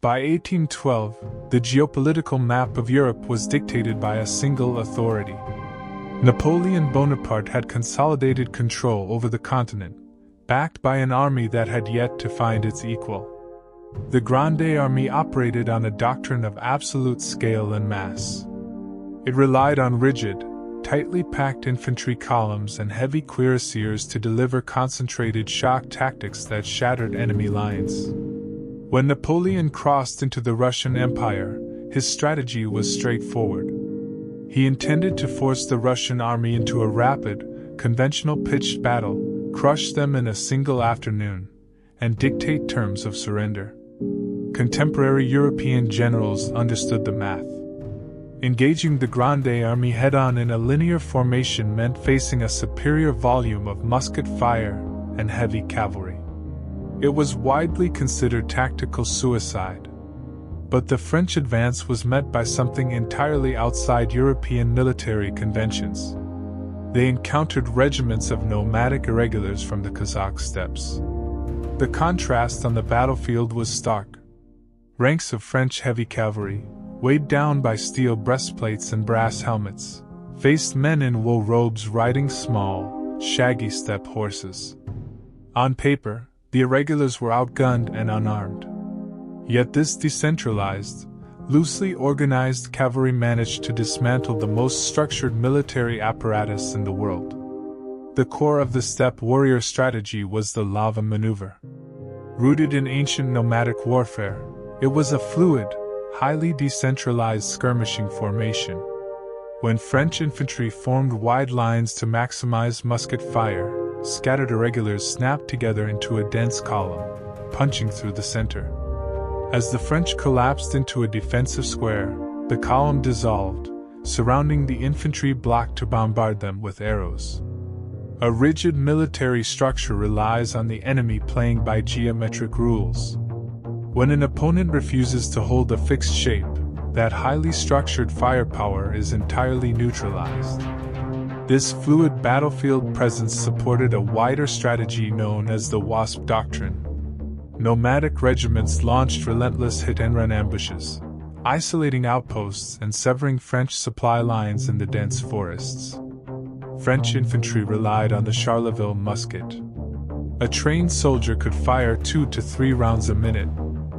By 1812, the geopolitical map of Europe was dictated by a single authority. Napoleon Bonaparte had consolidated control over the continent, backed by an army that had yet to find its equal. The Grande Armée operated on a doctrine of absolute scale and mass. It relied on rigid, tightly packed infantry columns and heavy cuirassiers to deliver concentrated shock tactics that shattered enemy lines. When Napoleon crossed into the Russian Empire, his strategy was straightforward. He intended to force the Russian army into a rapid, conventional pitched battle, crush them in a single afternoon, and dictate terms of surrender. Contemporary European generals understood the math. Engaging the Grande Armée head-on in a linear formation meant facing a superior volume of musket fire and heavy cavalry. It was widely considered tactical suicide. But the French advance was met by something entirely outside European military conventions. They encountered regiments of nomadic irregulars from the Kazakh steppes. The contrast on the battlefield was stark. Ranks of French heavy cavalry, weighed down by steel breastplates and brass helmets, faced men in wool robes riding small, shaggy steppe horses. On paper, the irregulars were outgunned and unarmed. Yet this decentralized, loosely organized cavalry managed to dismantle the most structured military apparatus in the world. The core of the steppe warrior strategy was the lava maneuver. Rooted in ancient nomadic warfare, it was a fluid, highly decentralized skirmishing formation. When French infantry formed wide lines to maximize musket fire, scattered irregulars snapped together into a dense column, punching through the center. As the French collapsed into a defensive square, the column dissolved, surrounding the infantry block to bombard them with arrows. A rigid military structure relies on the enemy playing by geometric rules. When an opponent refuses to hold a fixed shape, that highly structured firepower is entirely neutralized. This fluid battlefield presence supported a wider strategy known as the wasp doctrine. Nomadic regiments launched relentless hit-and-run ambushes, isolating outposts and severing French supply lines in the dense forests. French infantry relied on the Charleville musket. A trained soldier could fire 2 to 3 rounds a minute,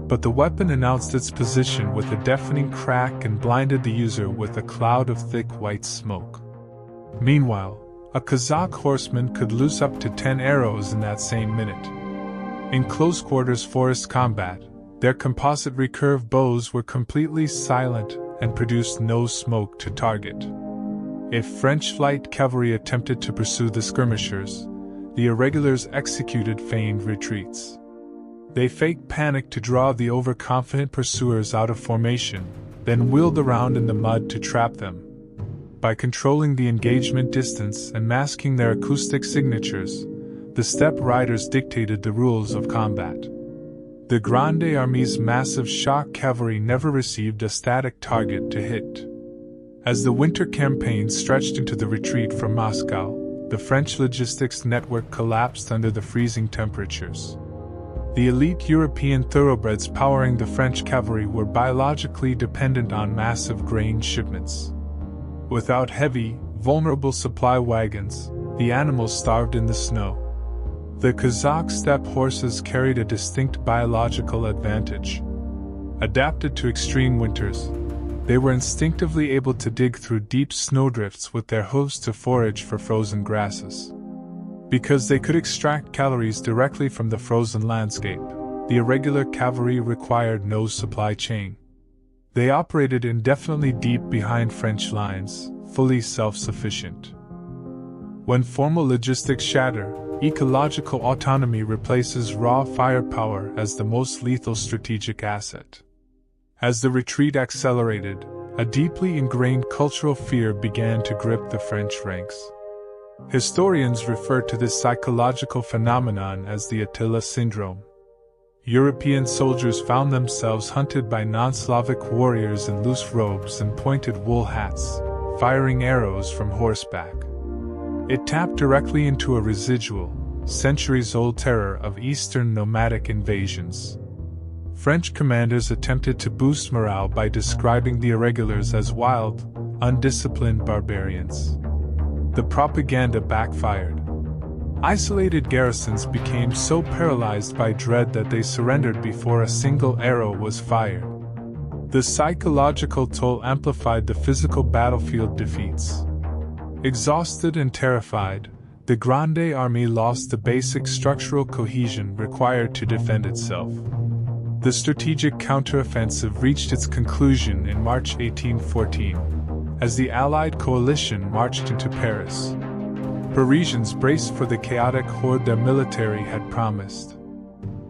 but the weapon announced its position with a deafening crack and blinded the user with a cloud of thick white smoke. Meanwhile, a Kazakh horseman could loose up to 10 arrows in that same minute. In close-quarters forest combat, their composite recurve bows were completely silent and produced no smoke to target. If French light cavalry attempted to pursue the skirmishers, the irregulars executed feigned retreats. They faked panic to draw the overconfident pursuers out of formation, then wheeled around in the mud to trap them. By controlling the engagement distance and masking their acoustic signatures, the steppe riders dictated the rules of combat. The Grande Armée's massive shock cavalry never received a static target to hit. As the winter campaign stretched into the retreat from Moscow, the French logistics network collapsed under the freezing temperatures. The elite European thoroughbreds powering the French cavalry were biologically dependent on massive grain shipments. Without heavy, vulnerable supply wagons, the animals starved in the snow. The Kazakh steppe horses carried a distinct biological advantage. Adapted to extreme winters, they were instinctively able to dig through deep snowdrifts with their hooves to forage for frozen grasses. Because they could extract calories directly from the frozen landscape, the irregular cavalry required no supply chain. They operated indefinitely deep behind French lines, fully self-sufficient. When formal logistics shatter, ecological autonomy replaces raw firepower as the most lethal strategic asset. As the retreat accelerated, a deeply ingrained cultural fear began to grip the French ranks. Historians refer to this psychological phenomenon as the Atila Syndrome. European soldiers found themselves hunted by non-Slavic warriors in loose robes and pointed wool hats, firing arrows from horseback. It tapped directly into a residual, centuries-old terror of Eastern nomadic invasions. French commanders attempted to boost morale by describing the irregulars as wild, undisciplined barbarians. The propaganda backfired. Isolated garrisons became so paralyzed by dread that they surrendered before a single arrow was fired. The psychological toll amplified the physical battlefield defeats. Exhausted and terrified, the Grande Armée lost the basic structural cohesion required to defend itself. The strategic counteroffensive reached its conclusion in March 1814, as the Allied coalition marched into Paris. Parisians braced for the chaotic horde their military had promised.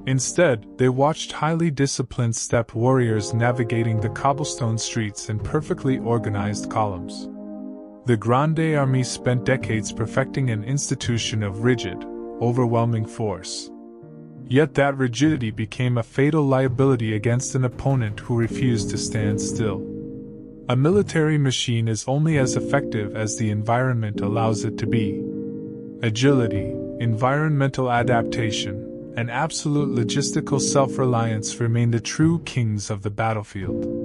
Instead, they watched highly disciplined steppe warriors navigating the cobblestone streets in perfectly organized columns. The Grande Armée spent decades perfecting an institution of rigid, overwhelming force. Yet that rigidity became a fatal liability against an opponent who refused to stand still. A military machine is only as effective as the environment allows it to be. Agility, environmental adaptation, and absolute logistical self-reliance remain the true kings of the battlefield.